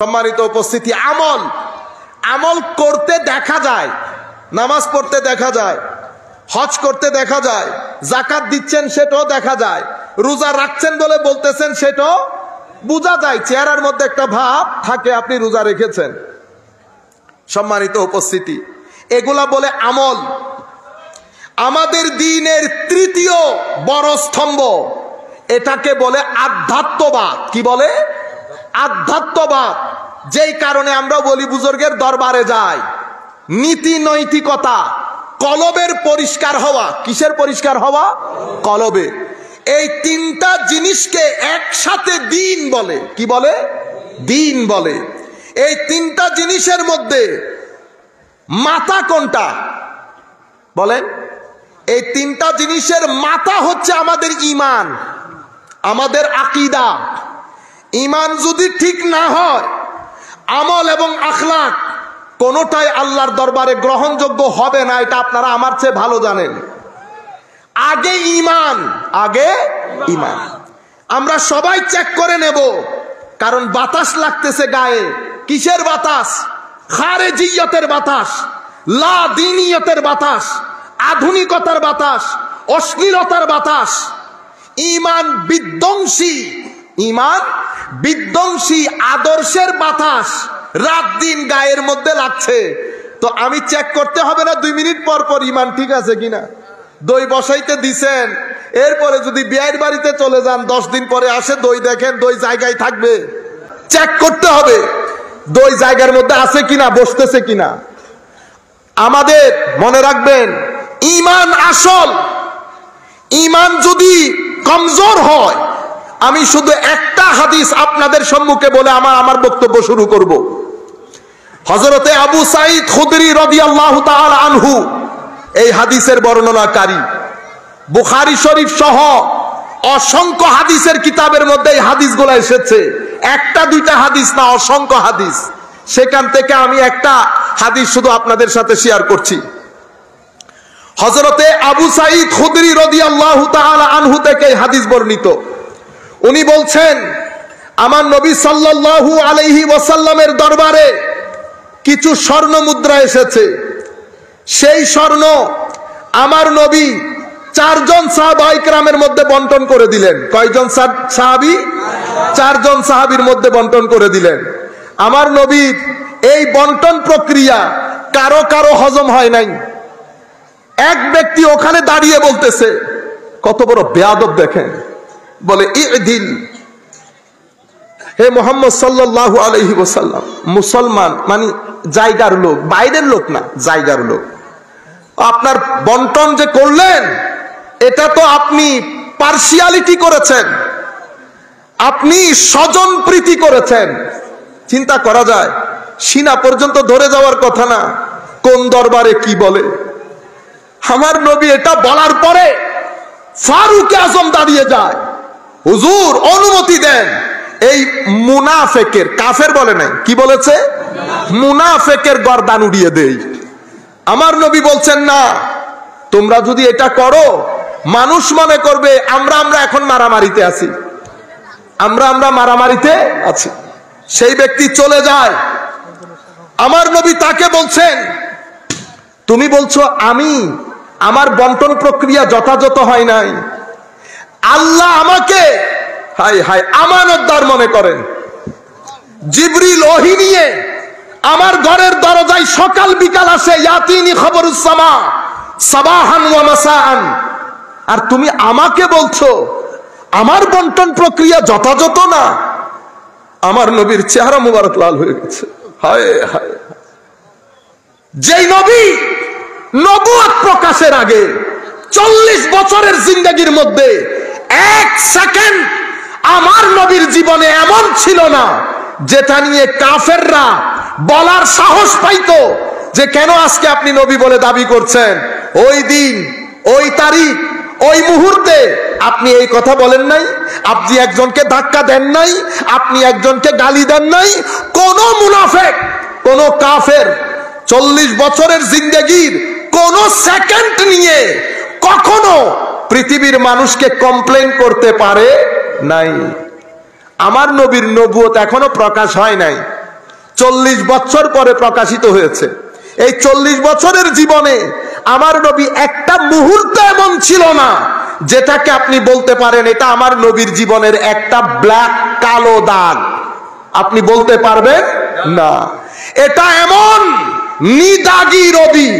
সম্মানিত উপস্থিতি, আমল আমল করতে দেখা যায়, নামাজ পড়তে দেখা যায়, হজ করতে দেখা যায়, যাকাত দিচ্ছেন সেটাও দেখা যায়, রোজা রাখছেন বলে বলতেছেন সেটাও বোঝা যায়, চেহারার মধ্যে একটা ভাব থাকে আপনি রোজা রেখেছেন। সম্মানিত উপস্থিতি, এগুলা বলে আমল। আমাদের দ্বীনের তৃতীয় বড় স্তম্ভ, এটাকে বলে আধ্যাত্মবাদ। কি বলে? আধ্যাত্মবাদ। যেই কারণে আমরা বলি বুজুর্গের দরবারে যাই, নীতি নৈতিকতা, কলবের পরিষ্কার হওয়া। কিসের পরিষ্কার হওয়া? কলবের। এই তিনটা জিনিসকে একসাথে দ্বীন বলে। কি বলে? দ্বীন বলে। এই তিনটা জিনিসের মধ্যে মাথা কোনটা বলেন? এই তিনটা জিনিসের মাথা হচ্ছে আমাদের ঈমান, আমাদের আকীদা। ঈমান যদি ঠিক না হয়, আমল এবং আখলাক কোনোটাই আল্লাহর দরবারে গ্রহণযোগ্য হবে না। এটা আপনারা আমার চেয়ে ভালো জানেন। আগে ঈমান, আগে ঈমান। আমরা সবাই চেক করে নেব, কারণ বাতাস লাগতেছে গায়ে। কিসের বাতাস? খারেজিয়তের বাতাস, লা দ্বীনিয়তের বাতাস, আধুনিকতার বাতাস, অশ্লীলতার বাতাস। ঈমান বিধ্বংসী, ঈমান বিধ্বংসী আদর্শের বাতাস রাত দিন গায়ের মধ্যে লাগছে। তো আমি চেক করতে হবে না 2 মিনিট পর পর ঈমান ঠিক আছে কিনা? দই বসাইতে দিছেন, এরপরে যদি বিয়ের বাড়িতে চলে যান 10 দিন পরে আসে দই দেখেন দই জায়গায় থাকবে, চেক করতে হবে দই জায়গার মধ্যে আছে কিনা, বসতেছে কিনা। আমাদের মনে রাখবেন, ঈমান আসল। ঈমান যদি কমজোর হয়, আমি শুধু একটা হাদিস আপনাদের সম্মুখে বলে আমার বক্তব্য শুরু করব। হযরতে আবু সাঈদ খুদরি রাদিয়াল্লাহু তাআলা আনহু এই হাদিসের বর্ণনাকারী। বুখারী শরীফ সহ অসংখ্য হাদিসের কিতাবের মধ্যে এই হাদিসগুলো এসেছে। একটা দুইটা হাদিস না, অসংখ্য হাদিস। সেখান থেকে আমি একটা হাদিস শুধু আপনাদের সাথে শেয়ার করছি। হযরতে আবু সাঈদ খুদরি রাদিয়াল্লাহু তাআলা আনহু থেকে এই হাদিস বর্ণিত। উনি বলছেন, আমার নবী সাল্লাল্লাহু আলাইহি ওয়াসাল্লামের দরবারে কিছু স্বর্ণ মুদ্রা এসেছে। সেই স্বর্ণ আমার নবী 4 জন সাহাবায়ে কেরামের মধ্যে বন্টন করে দিলেন। কয়জন সাহাবী? 4 জন সাহাবীর মধ্যে বন্টন করে দিলেন। আমার নবীর এই বন্টন প্রক্রিয়া কারো কারো হজম হয় নাই। এক ব্যক্তি ওখানে দাঁড়িয়ে বলতেছে, কত বড় বেয়াদব দেখেন, বলে ইদিল, হে মুহাম্মদ সাল্লাল্লাহু আলাইহি ওয়াসাল্লাম, মুসলমান মানে জায়গার লোক, বাইরের লোক না, জায়গার লোক। আপনার বন্টন যে করলেন, এটা তো আপনি পার্সিয়ালিটি করেছেন, আপনি স্বজন প্রীতি করেছেন। চিন্তা করা যায়, সিনা পর্যন্ত ধরে যাওয়ার কথা না, কোন দরবারে কি বলে। আমার নবী এটা বলার পরে ফারুক আজম দাঁড়িয়ে যায়, হুজুর অনুমতি দেন এই মুনাফেকের, কাফের বলে নাই, কি বলেছে? মুনাফেকের গর্দান উড়িয়ে দেই। আমার নবী বলছেন, না, তোমরা যদি এটা করো মানুষ মনে করবে আমরা এখন মারামারিতে আছি, আমরা মারামারিতে আছি। সেই ব্যক্তি চলে যায়। আমার নবী তাকে বলছেন, তুমি বলছো আমার বন্টন প্রক্রিয়া যথাযথ হয় নাই, আল্লাহ আমাকে হায় হায় আমানতদার মনে করেন। জিবরিল ওহী নিয়ে আমার ঘরের দরজায় সকাল বিকাল আসে, ইয়াতিনি খবরুস সামা সাবাহান ওয়া মাসাআন। আর তুমি আমাকে বলছো আমার বন্টন প্রক্রিয়া যথাযথ না। আমার নবীর চেহারা মুবারক লাল হয়ে গেছে। হায় হায়, যেই নবী নবুয়ত প্রকাশের আগে 40 বছরের জিন্দেগির মধ্যে 1 সেকেন্ড আমার নবীর জীবনে এমন ছিল না যেটা নিয়ে কাফেররা বলার সাহস পাইতো যে কেন আজকে আপনি নবী বলে দাবি করছেন। ওই দিন, ওই তারিখ, ওই মুহূর্তে আপনি এই কথা বলেন নাই, আপনি একজনকে ধাক্কা দেন নাই, আপনি একজনকে গালি দেন নাই। কোন মুনাফিক, কোন কাফের 40 বছরের জিন্দেগির কোন সেকেন্ড নিয়ে কখনো পৃথিবীর মানুষকে কমপ্লেইন করতে পারে নাই। আমার নবীর নবুয়ত এখনো প্রকাশ হয় নাই, 40 বছর পরে প্রকাশিত হয়েছে। এই 40 বছরের জীবনে আমার নবী একটা মুহূর্ত এমন ছিল না যেটাকে আপনি বলতে পারেন এটা আমার নবীর জীবনের একটা ব্ল্যাক, কালো দাগ। আপনি বলতে পারবেন না। এটা এমন নিদাগী রবি,